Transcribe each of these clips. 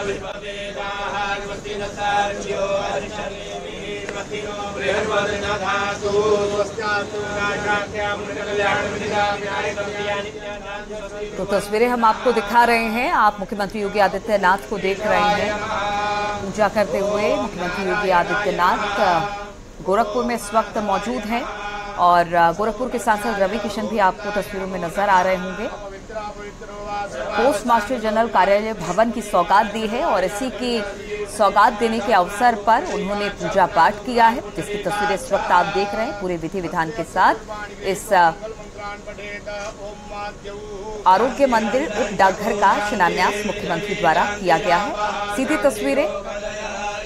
तो तस्वीरें हम आपको दिखा रहे हैं। आप मुख्यमंत्री योगी आदित्यनाथ को देख रहे हैं पूजा करते हुए। मुख्यमंत्री योगी आदित्यनाथ गोरखपुर में इस वक्त मौजूद हैं और गोरखपुर के सांसद रवि किशन भी आपको तस्वीरों में नजर आ रहे होंगे। पोस्ट मास्टर जनरल कार्यालय भवन की सौगात दी है और इसी की सौगात देने के अवसर पर उन्होंने पूजा पाठ किया है, जिसकी तस्वीरें इस वक्त आप देख रहे हैं पूरे विधि विधान के साथ। इस आरोग्य मंदिर उप डाकघर का शिलान्यास मुख्यमंत्री द्वारा किया गया है। सीधी तस्वीरें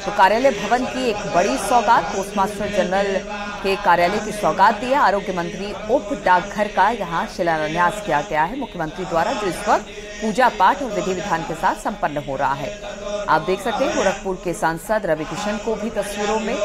तो कार्यालय भवन की एक बड़ी सौगात, पोस्टमास्टर जनरल के कार्यालय की सौगात दी है। आरोग्य मंत्री उप डाकघर का यहां शिलान्यास किया गया है मुख्यमंत्री द्वारा, जो इस वक्त पूजा पाठ और विधि विधान के साथ संपन्न हो रहा है। आप देख सकते हैं गोरखपुर के सांसद रवि किशन को भी तस्वीरों में,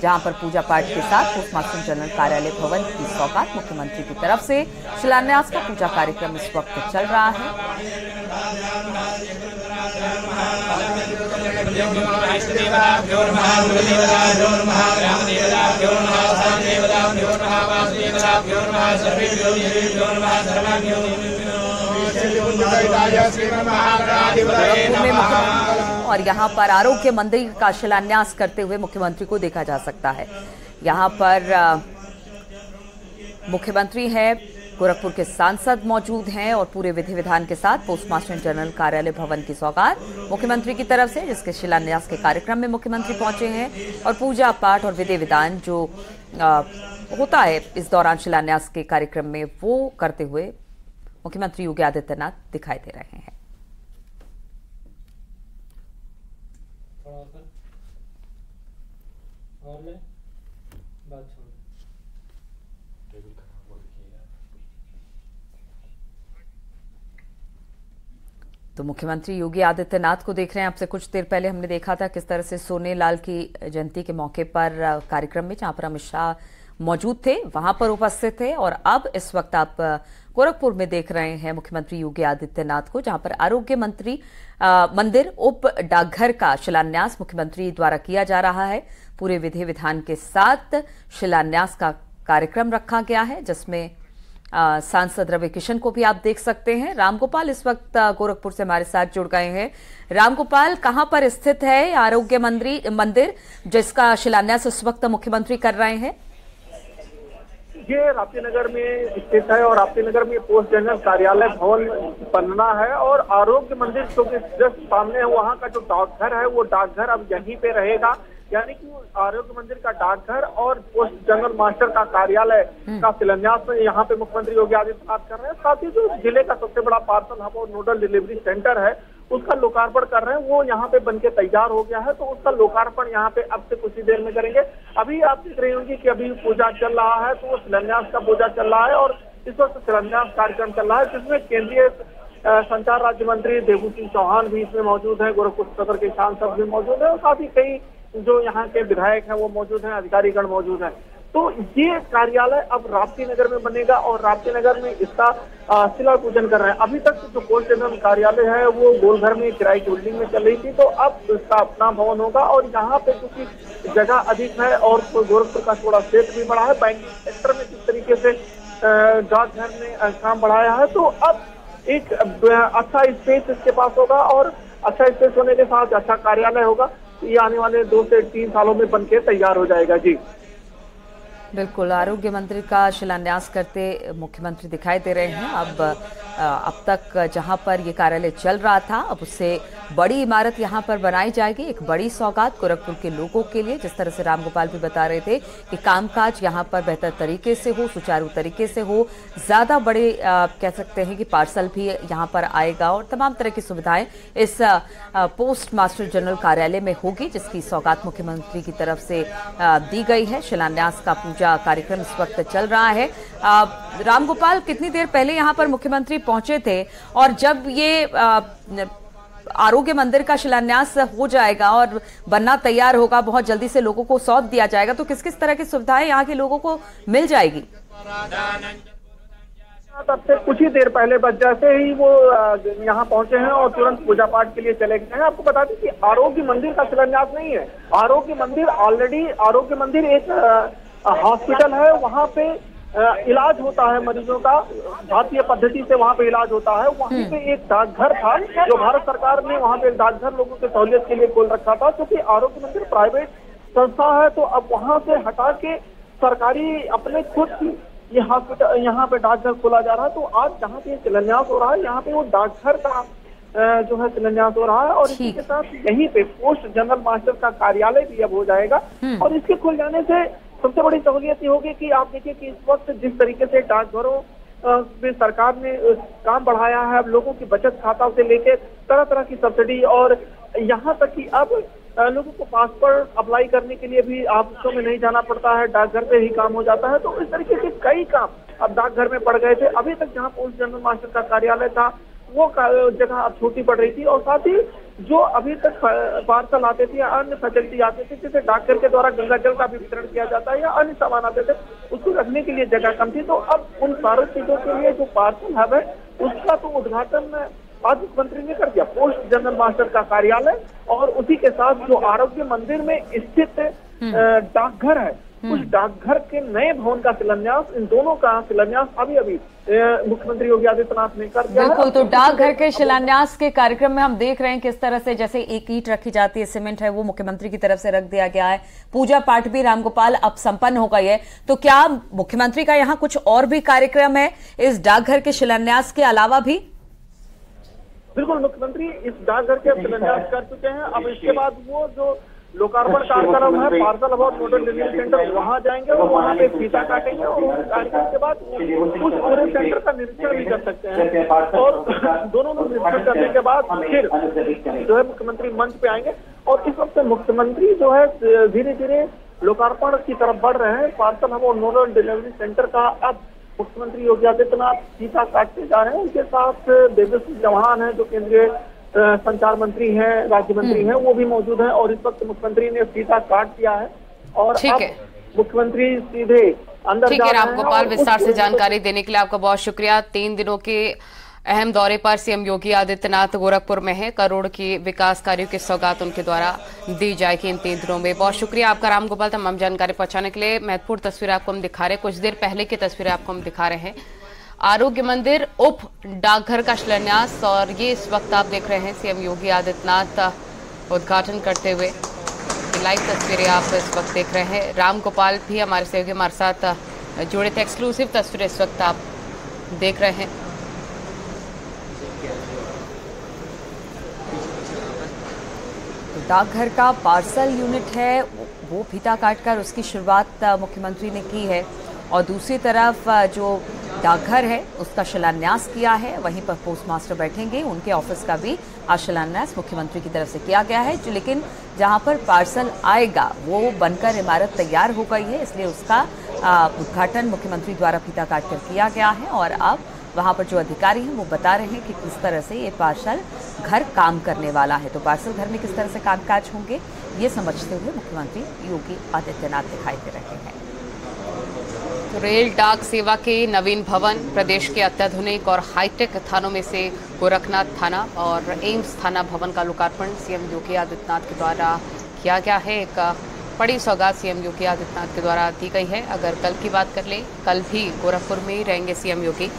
जहां पर पूजा पाठ के साथ पोस्टमास्टर जनरल कार्यालय भवन की सौगात मुख्यमंत्री की तरफ से शिलान्यास का पूजा कार्यक्रम इस वक्त चल रहा है। और यहाँ पर आरोग्य मंदिर का शिलान्यास करते हुए मुख्यमंत्री को देखा जा सकता है। यहाँ पर मुख्यमंत्री है, गोरखपुर के सांसद मौजूद हैं और पूरे विधि विधान के साथ पोस्टमास्टर जनरल कार्यालय भवन की सौगात मुख्यमंत्री की तरफ से, जिसके शिलान्यास के कार्यक्रम में मुख्यमंत्री पहुंचे हैं और पूजा पाठ और विधि विधान जो होता है इस दौरान शिलान्यास के कार्यक्रम में, वो करते हुए मुख्यमंत्री योगी आदित्यनाथ दिखाई दे रहे हैं। तो मुख्यमंत्री योगी आदित्यनाथ को देख रहे हैं। आपसे कुछ देर पहले हमने देखा था किस तरह से सोनेलाल की जयंती के मौके पर कार्यक्रम में, जहां पर अमित शाह मौजूद थे, वहां पर उपस्थित थे। और अब इस वक्त आप गोरखपुर में देख रहे हैं मुख्यमंत्री योगी आदित्यनाथ को, जहां पर आरोग्य मंदिर उप डाकघर का शिलान्यास मुख्यमंत्री द्वारा किया जा रहा है। पूरे विधि विधान के साथ शिलान्यास का कार्यक्रम रखा गया है, जिसमें सांसद रवि किशन को भी आप देख सकते हैं। रामगोपाल इस वक्त गोरखपुर से हमारे साथ जुड़ गए हैं। रामगोपाल, कहां पर स्थित है आरोग्य मंदिर जिसका शिलान्यास इस वक्त मुख्यमंत्री कर रहे हैं? ये राप्ती नगर में स्थित है और राप्ती नगर में पोस्ट जनरल कार्यालय भवन बनना है और आरोग्य मंदिर क्योंकि जस्ट सामने है, वहाँ का जो डाकघर है वो डाकघर अब यहीं पे रहेगा। यानी कि आरोग्य मंदिर का डाकघर और पोस्ट जनरल मास्टर का कार्यालय का शिलान्यास में यहाँ पे मुख्यमंत्री योगी आदित्यनाथ कर रहे हैं। साथ ही जो जिले का सबसे बड़ा पार्सल हब और नोडल डिलीवरी सेंटर है उसका लोकार्पण कर रहे हैं, वो यहाँ पे बनके तैयार हो गया है। तो उसका लोकार्पण यहाँ पे अब से कुछ ही देर में करेंगे। अभी आप देख रहे होंगे कि अभी पूजा चल रहा है, तो वो शिलान्यास का पूजा चल रहा है और इस वक्त शिलान्यास कार्यक्रम चल रहा है, जिसमें केंद्रीय संचार राज्य मंत्री देवू सिंह चौहान भी इसमें मौजूद है, गोरखपुर सदर के सांसद भी मौजूद है और साथ ही कई जो यहाँ के विधायक हैं वो मौजूद हैं, अधिकारीगण मौजूद हैं। तो ये कार्यालय अब राप्ती नगर में बनेगा और राप्ती नगर में इसका शिला पूजन कर रहे हैं। अभी तक जो पोस्ट जनरल कार्यालय है वो गोलघर में किराए की बिल्डिंग में चल रही थी, तो अब इसका अपना भवन होगा और यहाँ पे क्योंकि जगह अधिक है और गोरखपुर का थोड़ा क्षेत्र भी बड़ा है, बैंकिंग सेक्टर में जिस तरीके से डाकघर ने काम बढ़ाया है, तो अब एक अच्छा स्पेस इसके पास होगा और अच्छा स्पेस होने के साथ अच्छा कार्यालय होगा। ये आने वाले 2 से 3 सालों में बनके तैयार हो जाएगा। जी बिल्कुल, आरोग्य मंदिर का शिलान्यास करते मुख्यमंत्री दिखाई दे रहे हैं। अब तक जहां पर ये कार्यालय चल रहा था, अब उससे बड़ी इमारत यहां पर बनाई जाएगी, एक बड़ी सौगात गोरखपुर के लोगों के लिए। जिस तरह से रामगोपाल भी बता रहे थे कि कामकाज यहां पर बेहतर तरीके से हो, सुचारू तरीके से हो, ज्यादा बड़े कह सकते हैं कि पार्सल भी यहां पर आएगा और तमाम तरह की सुविधाएं इस पोस्ट मास्टर जनरल कार्यालय में होगी, जिसकी सौगात मुख्यमंत्री की तरफ से दी गई है। शिलान्यास का पूजा कार्यक्रम इस वक्त चल रहा है। रामगोपाल, कितनी देर पहले यहां पर मुख्यमंत्री पहुंचे थे और जब ये आरोग्य मंदिर का शिलान्यास हो जाएगा और बनना तैयार होगा, बहुत जल्दी से लोगों को सौंप दिया जाएगा, तो किस किस तरह की सुविधाएं यहाँ के लोगों को मिल जाएगी? तब से कुछ ही देर पहले बस जैसे ही वो यहाँ पहुंचे हैं और तुरंत पूजा पाठ के लिए चले गए हैं। आपको बता दें कि आरोग्य मंदिर का शिलान्यास नहीं है, आरोग्य मंदिर एक हॉस्पिटल है, वहाँ पे इलाज होता है मरीजों का, भारतीय पद्धति से वहाँ पे इलाज होता है। वहीं पे एक डाकघर था जो भारत सरकार ने वहाँ पे एक डाकघर लोगों की सहूलियत के लिए खोल रखा था, क्योंकि आरोग्य मंदिर प्राइवेट संस्था है। तो अब वहाँ से हटा के सरकारी अपने खुद की ये हॉस्पिटल, यहाँ पे डाकघर खोला जा रहा है। तो आज जहाँ पे शिलान्यास हो रहा है, यहाँ पे वो डाकघर का जो है शिलान्यास हो रहा है। और इसी के साथ यहीं पे पोस्ट जनरल मास्टर का कार्यालय भी अब हो जाएगा। और इसके खुल जाने से सबसे बड़ी सहूलियत ये होगी कि आप देखिए कि इस वक्त जिस तरीके से डाकघरों में सरकार ने काम बढ़ाया है, अब लोगों की बचत खाता से लेकर तरह तरह की सब्सिडी, और यहाँ तक कि अब लोगों को पासपोर्ट अप्लाई करने के लिए भी ऑफिसों में नहीं जाना पड़ता है, डाकघर पे ही काम हो जाता है। तो इस तरीके से कई काम अब डाकघर में पड़ गए थे। अभी तक जहाँ पोस्ट जनरल मास्टर का कार्यालय था वो जगह अब छोटी पड़ रही थी, और साथ ही जो अभी तक पार्सल आते थे या अन्य फैसिलिटी आते थे, जैसे डाकघर के द्वारा गंगा जल का भी वितरण किया जाता है या अन्य सामान आते थे, उसको रखने के लिए जगह कम थी। तो अब उन सारी चीजों के लिए जो पार्सल हब है उसका तो उद्घाटन आज मुख्यमंत्री ने कर दिया, पोस्ट जनरल मास्टर का कार्यालय और उसी के साथ जो आरोग्य मंदिर में स्थित डाकघर है, उस डाकघर के नए भवन का शिलान्यास, इन दोनों का शिलान्यास अभी मुख्यमंत्री योगी आदित्यनाथ ने कर दिया। बिल्कुल, तो डाकघर के शिलान्यास के कार्यक्रम में हम देख रहे हैं किस तरह से जैसे एक ईंट रखी जाती है, सीमेंट है, वो मुख्यमंत्री की तरफ से रख दिया गया है। पूजा पाठ भी रामगोपाल अब संपन्न हो गई है। तो क्या मुख्यमंत्री का यहाँ कुछ और भी कार्यक्रम है इस डाकघर के शिलान्यास के अलावा भी? बिल्कुल, मुख्यमंत्री इस डाकघर के शिलान्यास कर चुके हैं। अब इसके बाद वो जो लोकार्पण कार्यक्रम है पार्सल हब और नोडल डिलीवरी सेंटर, वहां जाएंगे और वहां पे फीता काटेंगे और कार्यक्रम के बाद उस पूरे सेंटर का निरीक्षण भी कर सकते हैं। और दोनों लोग निरीक्षण करने के बाद फिर जो है मुख्यमंत्री मंच पे आएंगे। और इस वक्त मुख्यमंत्री जो है धीरे धीरे लोकार्पण की तरफ बढ़ रहे हैं। पार्सल हब और नोडल डिलीवरी सेंटर का अब मुख्यमंत्री योगी आदित्यनाथ फीता काटते जा रहे हैं। उनके साथ देवेंद्र सिंह चौहान है जो केंद्रीय संचार मंत्री हैं, राज्य मंत्री हैं, वो भी मौजूद हैं। और इस वक्त मुख्यमंत्री ने फीता काट दिया है और अब मुख्यमंत्री सीधे अंदर ठीक है। रामगोपाल, विस्तार से जानकारी देने के लिए आपका बहुत शुक्रिया। 3 दिनों के अहम दौरे पर सीएम योगी आदित्यनाथ गोरखपुर में है। करोड़ की विकास कार्यों की सौगात उनके द्वारा दी जाएगी इन 3 दिनों में। बहुत शुक्रिया आपका रामगोपाल, तमाम जानकारी पहुंचाने के लिए। महत्वपूर्ण तस्वीरें आपको हम दिखा रहे हैं, कुछ देर पहले की तस्वीरें आपको हम दिखा रहे हैं। आरोग्य मंदिर उप डाकघर का शिलान्यास, और ये इस वक्त आप देख रहे हैं सीएम योगी आदित्यनाथ उद्घाटन करते हुए। लाइव तस्वीरें आप इस वक्त देख रहे हैं। रामगोपाल भी हमारे सहयोगी हमारे साथ जुड़े थे। एक्सक्लूसिव तस्वीरें इस वक्त आप देख रहे हैं। डाकघर का पार्सल यूनिट है वो फीता काटकर उसकी शुरुआत मुख्यमंत्री ने की है, और दूसरी तरफ जो डाकघर है उसका शिलान्यास किया है। वहीं पर पोस्ट मास्टर बैठेंगे, उनके ऑफिस का भी आज शिलान्यास मुख्यमंत्री की तरफ से किया गया है। जो लेकिन जहां पर पार्सल आएगा वो बनकर इमारत तैयार हो गई है, इसलिए उसका उद्घाटन मुख्यमंत्री द्वारा फीता काटकर किया गया है। और अब वहां पर जो अधिकारी हैं वो बता रहे हैं कि किस तरह से ये पार्सल घर काम करने वाला है। तो पार्सल घर में किस तरह से कामकाज होंगे ये समझते हुए मुख्यमंत्री योगी आदित्यनाथ दिखाई दे रहे हैं। रेल डाक सेवा के नवीन भवन, प्रदेश के अत्याधुनिक और हाईटेक थानों में से गोरखनाथ थाना और एम्स थाना भवन का लोकार्पण सीएम योगी आदित्यनाथ के द्वारा किया गया है। एक बड़ी सौगात सीएम योगी आदित्यनाथ के द्वारा दी गई है। अगर कल की बात कर ले, कल भी गोरखपुर में ही रहेंगे सीएम योगी।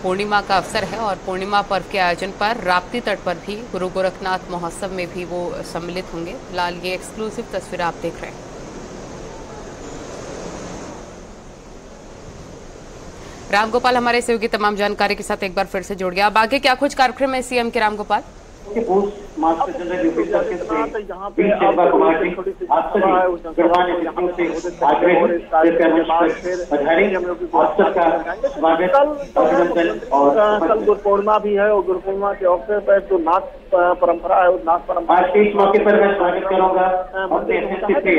पूर्णिमा का अवसर है और पूर्णिमा पर्व के आयोजन पर राप्ती तट पर भी गुरु गोरखनाथ महोत्सव में भी वो सम्मिलित होंगे। फिलहाल ये एक्सक्लूसिव तस्वीर आप देख रहे हैं। रामगोपाल हमारे सहयोगी तमाम जानकारी के साथ एक बार फिर से जुड़ गया। अब आगे क्या कुछ कार्यक्रम है सीएम के Ramgopal? Post master general UP circle से शेरबा कुमार जी आप सभी गढ़वाल नेतृत्व से अवसर का स्वागत, अभिनंदन। और कल गुरु पूर्णिमा भी है और गुरु पूर्णिमा के अवसर पर जो नाथ परंपरा है, उस नाथ परंपरा आज के इस मौके पर मैं स्वागत करूंगा अपने मुख्यमंत्री।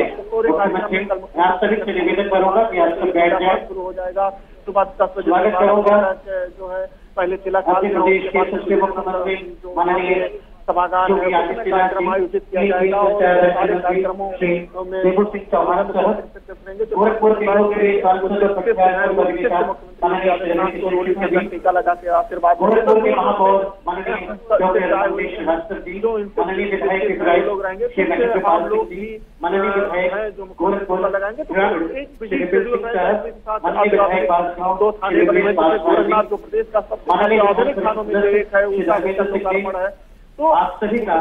आप सभी से निवेदन करूंगा कि आज तक बैठ जाए, शुरू हो जाएगा सुबह 10 बजे। स्वागत करूंगा जो है पहले तिलक मध्य प्रदेश के सबसे मुख्यमंत्री माननीय सभागार है, कार्यक्रम आयोजित किया जाएगा और सारे कार्यक्रमों में टीका लगा के आशीर्वाद लोग रहेंगे, हम लोग भी जो मुख्यमंत्री लगाएंगे तो एक विशेष शेड्यूल रहेगा। 2 थाने बने गोरखनाथ जो प्रदेश का सबसे आधुनिक थानों में एक है, उसका लोकार्पण है। तो आप सभी का